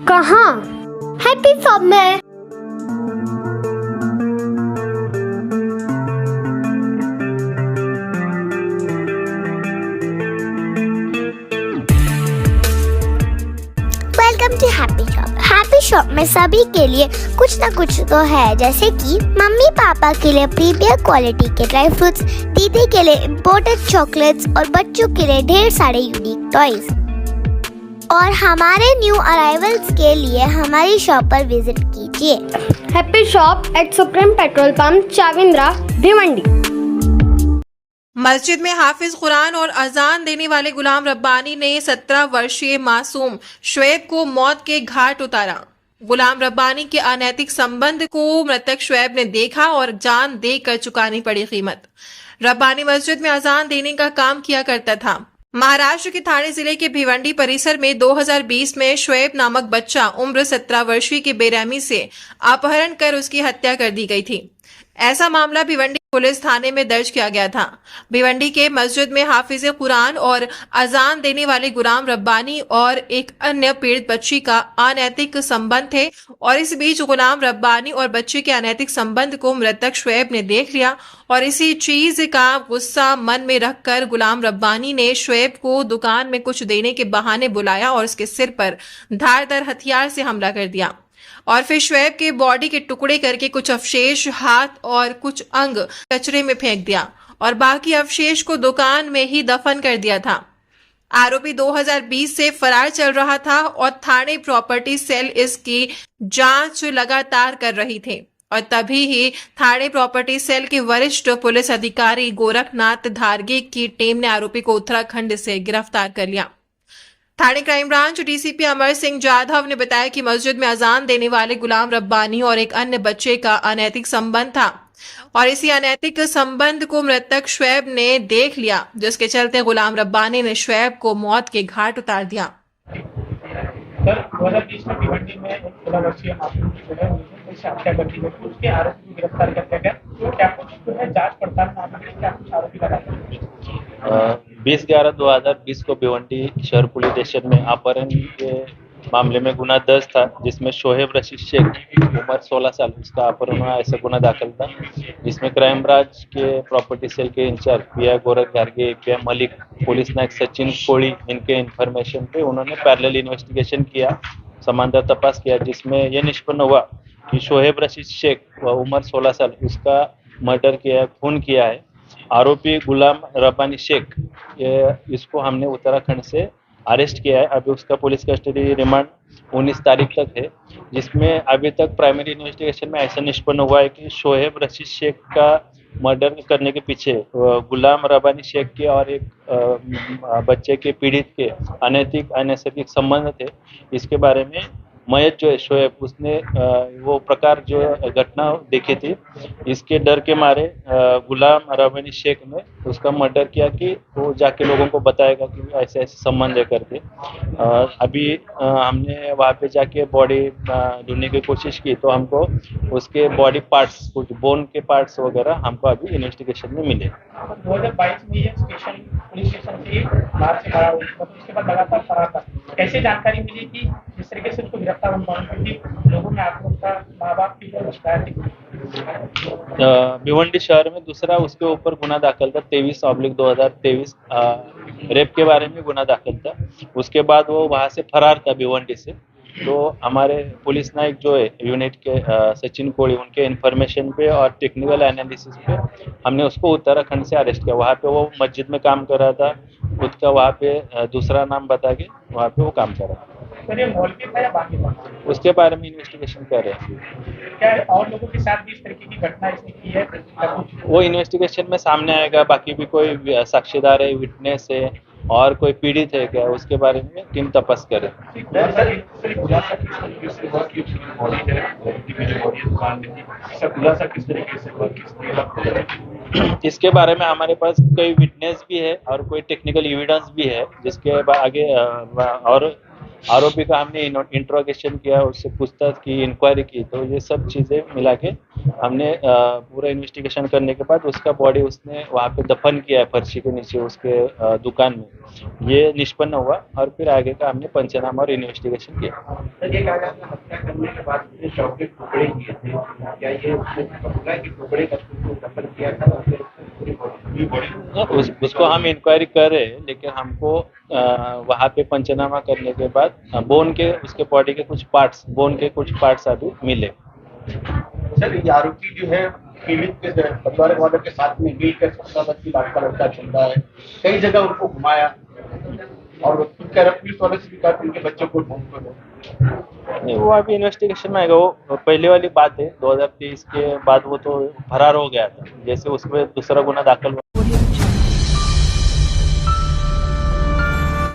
कहाँ? Happy form में। Welcome to happy shop. Happy shop में सभी के लिए कुछ ना कुछ तो है, जैसे कि मम्मी पापा के लिए प्रीमियर क्वालिटी के ड्राई फ्रूट्स, दीदी के लिए इम्पोर्टेड चॉकलेट्स और बच्चों के लिए ढेर सारे यूनिक टॉयज। और हमारे न्यू अराइवल्स के लिए हमारी शॉप पर विजिट कीजिए। Happy shop at supreme petrol pump, Chavindra, Bhiwandi. मस्जिद में हाफिज कुरान और अजान देने वाले गुलाम रब्बानी ने 17 वर्षीय मासूम शुएब को मौत के घाट उतारा। गुलाम रब्बानी के अनैतिक संबंध को मृतक शुएब ने देखा और जान देकर चुकानी पड़ी कीमत। रब्बानी मस्जिद में अजान देने का काम किया करता था। महाराष्ट्र के ठाणे जिले के भिवंडी परिसर में 2020 में शुएब नामक बच्चा उम्र 17 वर्षीय के बेरहमी से अपहरण कर उसकी हत्या कर दी गई थी। ऐसा मामला भिवंडी पुलिस थाने में दर्ज किया गया था। भिवंडी के मस्जिद में हाफिज कुरान और अजान देने वाले गुलाम रब्बानी और एक अन्य पीड़ित बच्ची का अनैतिक संबंध थे और इस बीच गुलाम रब्बानी और बच्ची के अनैतिक संबंध को मृतक शुएब ने देख लिया और इसी चीज का गुस्सा मन में रखकर गुलाम रब्बानी ने शुएब को दुकान में कुछ देने के बहाने बुलाया और उसके सिर पर धारदार हथियार से हमला कर दिया और फिर शुएब के बॉडी के टुकड़े करके कुछ अवशेष हाथ और कुछ अंग कचरे में फेंक दिया और बाकी अवशेष को दुकान में ही दफन कर दिया था। आरोपी 2020 से फरार चल रहा था और थाने प्रॉपर्टी सेल इसकी जांच लगातार कर रही थी और तभी ही थाने प्रॉपर्टी सेल के वरिष्ठ पुलिस अधिकारी गोरखनाथ धारगे की टीम ने आरोपी को उत्तराखंड से गिरफ्तार कर लिया। थाने crime branch DCP Amar Singh Jadhav ने बताया कि मस्जिद में अजान देने वाले गुलाम रब्बानी और एक अन्य बच्चे का अनैतिक संबंध था और इसी अनैतिक संबंध को मृतक शुएब ने देख लिया, जिसके चलते गुलाम रब्बानी ने शुएब को मौत के घाट उतार दिया। सर 2020 में भिवंडी में एक 16 वर्षीय मासूम जो है उससे हत्या कर दी गई, उसके आरोपी को गिरफ्तार कर लिया गया। क्या कुछ जो है जांच पड़ताल में आगे क्या कुछ आरोपी का 20/11/2020 को भिवंडी शहर पुलिस स्टेशन में अपहरण के मामले में गुना दर्ज था, जिसमें शोहेब रशीद शेख उम्र 16 साल उसका अपहरण हुआ ऐसा गुना दाखिल था, जिसमें क्राइम ब्रांच के प्रॉपर्टी सेल के in charge pi Gorakh गार्गे, pi Malik, police नायक सचिन कोड़ी, इनके इन्फॉर्मेशन पे उन्होंने पैरेलल इन्वेस्टिगेशन किया, समांतर तपास किया, जिसमें यह निष्पन्न हुआ कि शोहेब रशीद शेख उम्र 16 साल उसका मर्डर किया है, खून किया है। आरोपी गुलाम रब्बानी शेख इसको हमने उत्तराखंड से अरेस्ट किया है। अभी उसका पुलिस कस्टडी रिमांड 19 तारीख तक है, जिसमें अभी तक प्राइमरी इन्वेस्टिगेशन में ऐसा निष्पन्न हुआ है कि शोहेब रशीद शेख का मर्डर करने के पीछे गुलाम रब्बानी शेख के और एक बच्चे के पीड़ित के अनैतिक संबंध थे। इसके बारे में मयत जो है शोएब उसने वो प्रकार जो घटना देखी थी, इसके डर के मारे गुलाम रब्बानी शेख ने उसका मर्डर किया कि वो जाके लोगों को बताएगा कि ऐसे ऐसे संबंध है करके। अभी हमने वहाँ पे जाके बॉडी ढूंढने की कोशिश की तो हमको उसके बॉडी पार्ट्स, कुछ बोन के पार्ट्स वगैरह हमको अभी इन्वेस्टिगेशन में मिले। 2022 में ये स्टेशन पुलिस स्टेशन से बाहर से फरार हुआ, उसके बाद लगातार फरार था। कैसे जानकारी मिली कि जिस तरीके से उसको गिरफ्तार होना, क्योंकि लोगों में आक्रोश था, माँ बाप की जो शिकायत थी। भिवंडी शहर में दूसरा उसके ऊपर गुना दाखिल था 23/2023 रेप के बारे में गुना दाखिल था। उसके बाद वो वहाँ से फरार था भिवंडी से, तो हमारे पुलिस नायक जो है यूनिट के सचिन कोड़ी, उनके इन्फॉर्मेशन पे और टेक्निकल एनालिसिस पे हमने उसको उत्तराखंड से अरेस्ट किया। वहाँ पे वो मस्जिद में काम कर रहा था, खुद का वहाँ पे दूसरा नाम बता के वहाँ पे वो काम कर रहा था। तो ये मौलवी था या बाकी था? उसके बारे में इन्वेस्टिगेशन कर रहे हैं। क्या और लोगों के साथ भी इस तरीके की घटना इसने की है? वो इन्वेस्टिगेशन में सामने आएगा। बाकी भी कोई साक्षीदार है, विटनेस है और कोई पीड़ित है क्या, उसके बारे में टीम तपास करे। इसके बारे में हमारे पास कोई विटनेस भी है और कोई टेक्निकल एविडेंस भी है, जिसके आगे और आरोपी का हमने इंट्रोगेशन किया, उससे पूछताछ की, इंक्वायरी की, तो ये सब चीज़ें मिला के हमने पूरा इन्वेस्टिगेशन करने के बाद उसका बॉडी उसने वहाँ पे दफन किया है फर्शी के नीचे उसके दुकान में। ये निष्पन्न हुआ और फिर आगे का हमने पंचनामा और इन्वेस्टिगेशन किया। सर ये कहा जाता है हत्या करने के बाद उसने चॉकलेट टुकड़े किए थे, क्या ये उसने पकड़ा कि टुकड़े का दफन किया था और फिर पूरी बॉडी उसको हम इंक्वायरी कर रहे हैं, लेकिन हमको वहाँ पे पंचनामा करने के बाद बोन के उसके बॉडी के कुछ पार्ट्स, बोन के कुछ पार्ट्स अभी मिले। सर ये आरोपी जो है पीड़ित के परिवार वालों के साथ में मिलकर 17 लाख का लड़का चल रहा है, कई जगह उनको घुमाया और खुद कह रहा पुलिस वाले से भी कहा कि उनके बच्चों को ढूंढ करो। नहीं, वो अभी इन्वेस्टिगेशन में आएगा। वो पहले वाली बात है, 2023 के बाद वो तो फरार हो गया था, जैसे उसमें दूसरा गुना दाखिल हुआ।